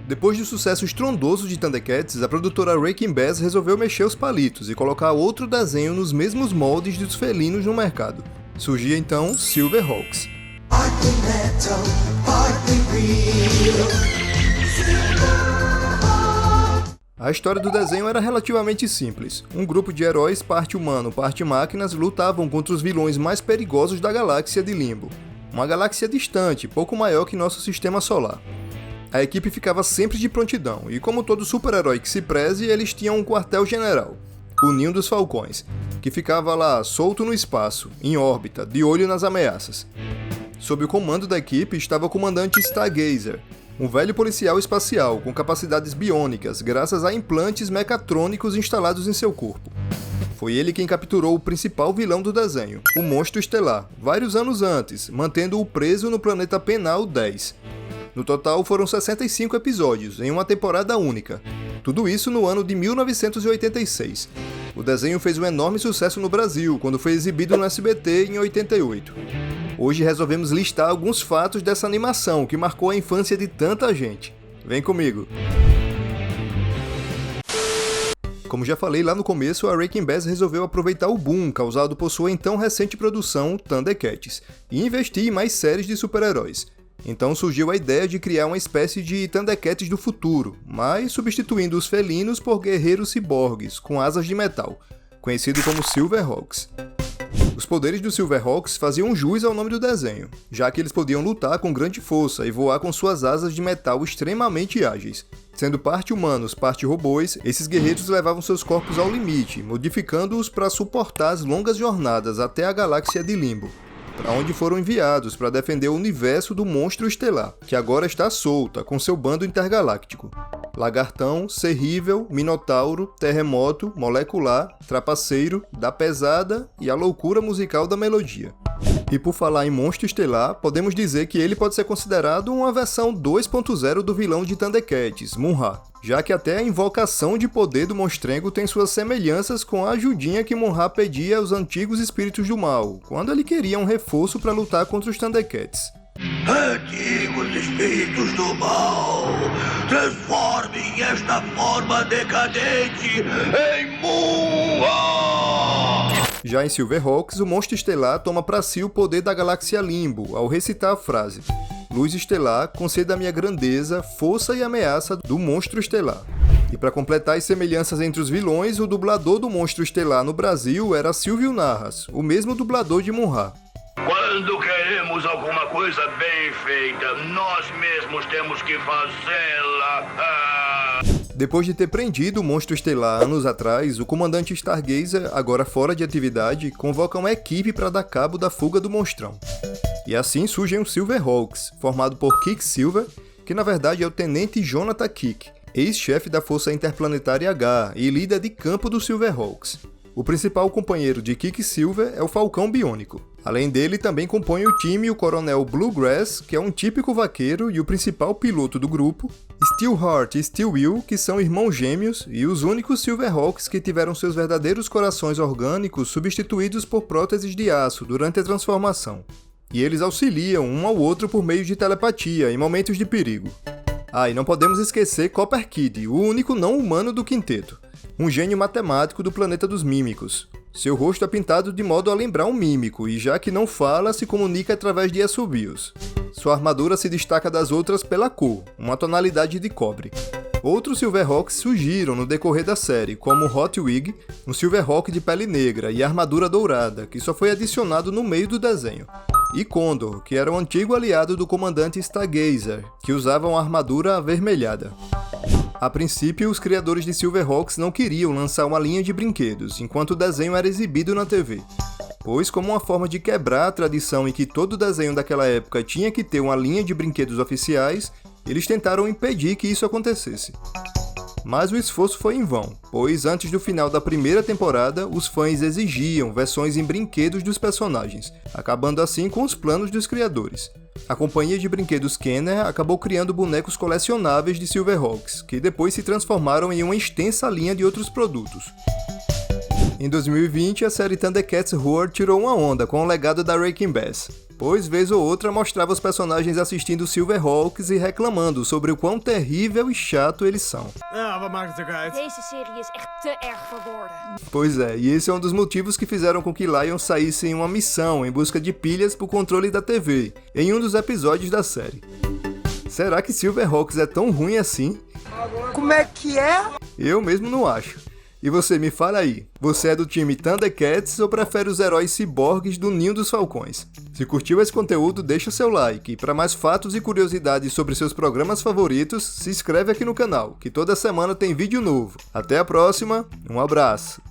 Depois do sucesso estrondoso de Thundercats, a produtora Rankin Bass resolveu mexer os palitos e colocar outro desenho nos mesmos moldes dos felinos no mercado. Surgia então Silverhawks. A história do desenho era relativamente simples. Um grupo de heróis, parte humano, parte máquinas, lutavam contra os vilões mais perigosos da galáxia de Limbo. Uma galáxia distante, pouco maior que nosso sistema solar. A equipe ficava sempre de prontidão, e como todo super-herói que se preze, eles tinham um quartel-general, o Ninho dos Falcões, que ficava lá, solto no espaço, em órbita, de olho nas ameaças. Sob o comando da equipe estava o comandante Stargazer, um velho policial espacial com capacidades biônicas graças a implantes mecatrônicos instalados em seu corpo. Foi ele quem capturou o principal vilão do desenho, o Monstro Estelar, vários anos antes, mantendo-o preso no planeta Penal 10. No total foram 65 episódios, em uma temporada única. Tudo isso no ano de 1986. O desenho fez um enorme sucesso no Brasil, quando foi exibido no SBT em 88. Hoje resolvemos listar alguns fatos dessa animação que marcou a infância de tanta gente. Vem comigo! Como já falei lá no começo, a Rankin Bass resolveu aproveitar o boom causado por sua então recente produção, Thundercats, e investir em mais séries de super-heróis. Então surgiu a ideia de criar uma espécie de Thundercats do futuro, mas substituindo os felinos por guerreiros ciborgues, com asas de metal, conhecido como Silverhawks. Os poderes dos Silverhawks faziam jus ao nome do desenho, já que eles podiam lutar com grande força e voar com suas asas de metal extremamente ágeis. Sendo parte humanos, parte robôs, esses guerreiros levavam seus corpos ao limite, modificando-os para suportar as longas jornadas até a galáxia de Limbo, para onde foram enviados para defender o universo do Monstro Estelar, que agora está solta com seu bando intergaláctico. Lagartão, Serrível, Minotauro, Terremoto, Molecular, Trapaceiro, Da Pesada e a loucura musical da melodia. E por falar em Monstro Estelar, podemos dizer que ele pode ser considerado uma versão 2.0 do vilão de Thundercats, Mun-Ra, já que até a invocação de poder do monstrengo tem suas semelhanças com a ajudinha que Mun-Ra pedia aos antigos espíritos do mal, quando ele queria um reforço para lutar contra os Thundercats. Antigos espíritos do mal, transformem esta forma decadente em Mun-Ra! Já em Silverhawks, o Monstro Estelar toma para si o poder da galáxia Limbo ao recitar a frase: Luz estelar, conceda a minha grandeza, força e ameaça do Monstro Estelar. E para completar as semelhanças entre os vilões, o dublador do Monstro Estelar no Brasil era Silvio Narras, o mesmo dublador de Mun-Ra. Quando queremos alguma coisa bem feita, nós mesmos temos que fazê-la. Depois de ter prendido o Monstro Estelar anos atrás, o comandante Stargazer, agora fora de atividade, convoca uma equipe para dar cabo da fuga do monstrão. E assim surgem os Silverhawks, formado por Quicksilver, que na verdade é o Tenente Jonathan Kick, ex-chefe da Força Interplanetária H e líder de campo dos Silverhawks. O principal companheiro de Quicksilver é o Falcão Biônico. Além dele, também compõe o time o Coronel Bluegrass, que é um típico vaqueiro e o principal piloto do grupo, Steelheart e Steelwill, que são irmãos gêmeos e os únicos Silverhawks que tiveram seus verdadeiros corações orgânicos substituídos por próteses de aço durante a transformação. E eles auxiliam um ao outro por meio de telepatia em momentos de perigo. Ah, e não podemos esquecer Copper Kid, o único não-humano do quinteto. Um gênio matemático do planeta dos mímicos. Seu rosto é pintado de modo a lembrar um mímico, e já que não fala, se comunica através de assobios. Sua armadura se destaca das outras pela cor, uma tonalidade de cobre. Outros Silverhawks surgiram no decorrer da série, como Hot Wig, um Silverhawk de pele negra e armadura dourada, que só foi adicionado no meio do desenho. E Condor, que era um antigo aliado do comandante Stargazer, que usava uma armadura avermelhada. A princípio, os criadores de Silverhawks não queriam lançar uma linha de brinquedos, enquanto o desenho era exibido na TV. Pois, como uma forma de quebrar a tradição em que todo desenho daquela época tinha que ter uma linha de brinquedos oficiais, eles tentaram impedir que isso acontecesse. Mas o esforço foi em vão, pois antes do final da primeira temporada, os fãs exigiam versões em brinquedos dos personagens, acabando assim com os planos dos criadores. A companhia de brinquedos Kenner acabou criando bonecos colecionáveis de Silverhawks, que depois se transformaram em uma extensa linha de outros produtos. Em 2020, a série Thundercats Roar tirou uma onda com o legado da Rankin Bass. pois vez ou outra mostrava os personagens assistindo Silverhawks e reclamando sobre o quão terrível e chato eles são. Wat maakt het ook uit? Deze serie is echt te erg verwoorden. Pois é, e esse é um dos motivos que fizeram com que Lion saísse em uma missão em busca de pilhas para o controle da TV, em um dos episódios da série. Será que Silverhawks é tão ruim assim? Como é que é? Eu mesmo não acho. E você, me fala aí, você é do time Thundercats ou prefere os heróis ciborgues do Ninho dos Falcões? Se curtiu esse conteúdo, deixa seu like, e para mais fatos e curiosidades sobre seus programas favoritos, se inscreve aqui no canal, que toda semana tem vídeo novo. Até a próxima, um abraço!